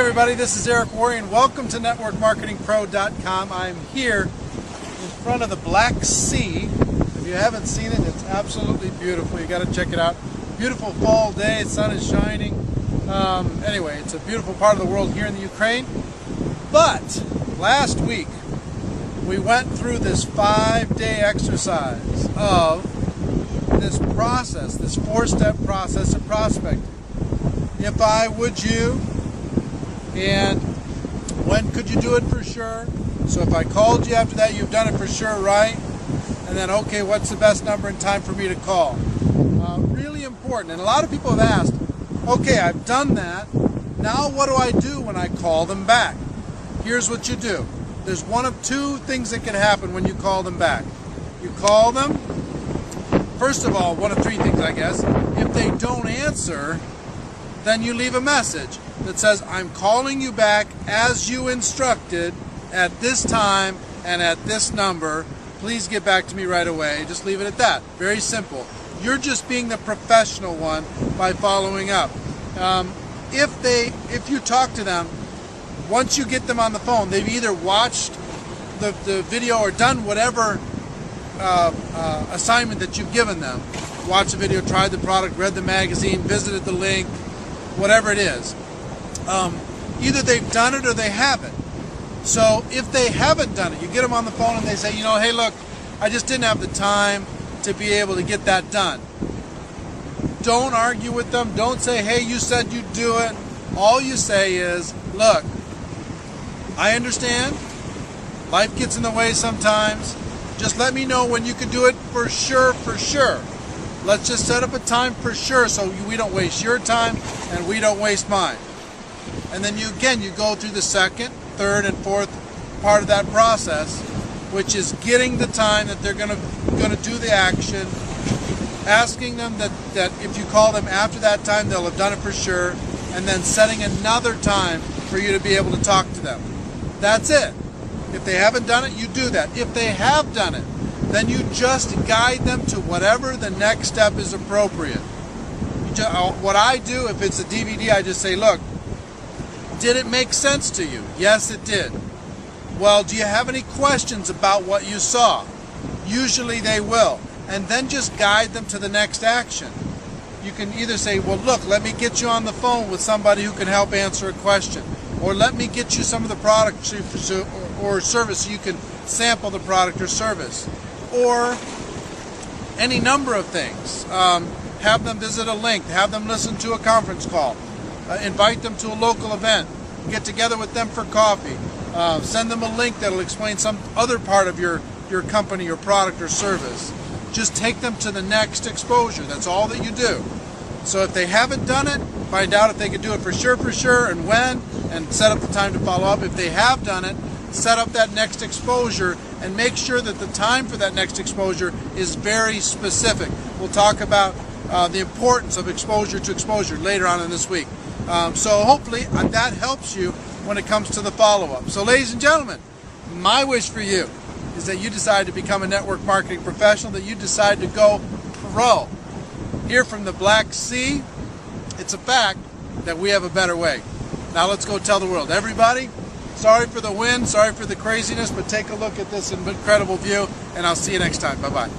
everybody, this is Eric Worre. Welcome to NetworkMarketingPro.com. I'm here in front of the Black Sea. If you haven't seen it, it's absolutely beautiful. You got to check it out. Beautiful fall day, the sun is shining. Anyway, it's a beautiful part of the world here in the Ukraine. But last week, we went through this 5-day exercise of this process, this 4-step process of prospecting. If I would you, and when could you do it for sure? So if I called you after that, you've done it for sure, right? And then, okay, what's the best number and time for me to call? Really important. And a lot of people have asked, okay, I've done that. Now what do I do when I call them back? Here's what you do. There's one of two things that can happen when you call them back. You call them, first of all, one of three things, I guess. If they don't answer, then you leave a message that says, I'm calling you back as you instructed at this time and at this number. Please get back to me right away. Just leave it at that. Very simple. You're just being the professional one by following up. If you talk to them, once you get them on the phone, they've either watched the video or done whatever assignment that you've given them. Watched the video, tried the product, read the magazine, visited the link, whatever it is. Either they've done it or they haven't. So if they haven't done it, you get them on the phone and they say, you know, hey, look, I just didn't have the time to be able to get that done. Don't argue with them. Don't say, hey, you said you'd do it. All you say is, look, I understand. Life gets in the way sometimes. Just let me know when you can do it for sure, for sure. Let's just set up a time for sure so we don't waste your time and we don't waste mine. And then you go through the second, third, and fourth part of that process, which is getting the time that they're going to do the action, asking them that if you call them after that time, they'll have done it for sure, and then setting another time for you to be able to talk to them. That's it. If they haven't done it, you do that. If they have done it, then you just guide them to whatever the next step is appropriate. What I do, if it's a DVD, I just say, look, did it make sense to you? Yes, it did. Well, do you have any questions about what you saw? Usually they will. And then just guide them to the next action. You can either say, well, look, let me get you on the phone with somebody who can help answer a question. Or let me get you some of the product or service so you can sample the product or service. Or any number of things. Have them visit a link. Have them listen to a conference call. Invite them to a local event. Get together with them for coffee. Send them a link that will explain some other part of your company or product or service. Just take them to the next exposure. That's all that you do. So if they haven't done it, find out if they can do it for sure, and when, and set up the time to follow up. If they have done it, set up that next exposure and make sure that the time for that next exposure is very specific. We'll talk about the importance of exposure to exposure later on in this week. So hopefully that helps you when it comes to the follow-up. So ladies and gentlemen, my wish for you is that you decide to become a network marketing professional, that you decide to go pro. Here from the Black Sea, it's a fact that we have a better way. Now let's go tell the world. Everybody, sorry for the wind, sorry for the craziness, but take a look at this incredible view, and I'll see you next time. Bye-bye.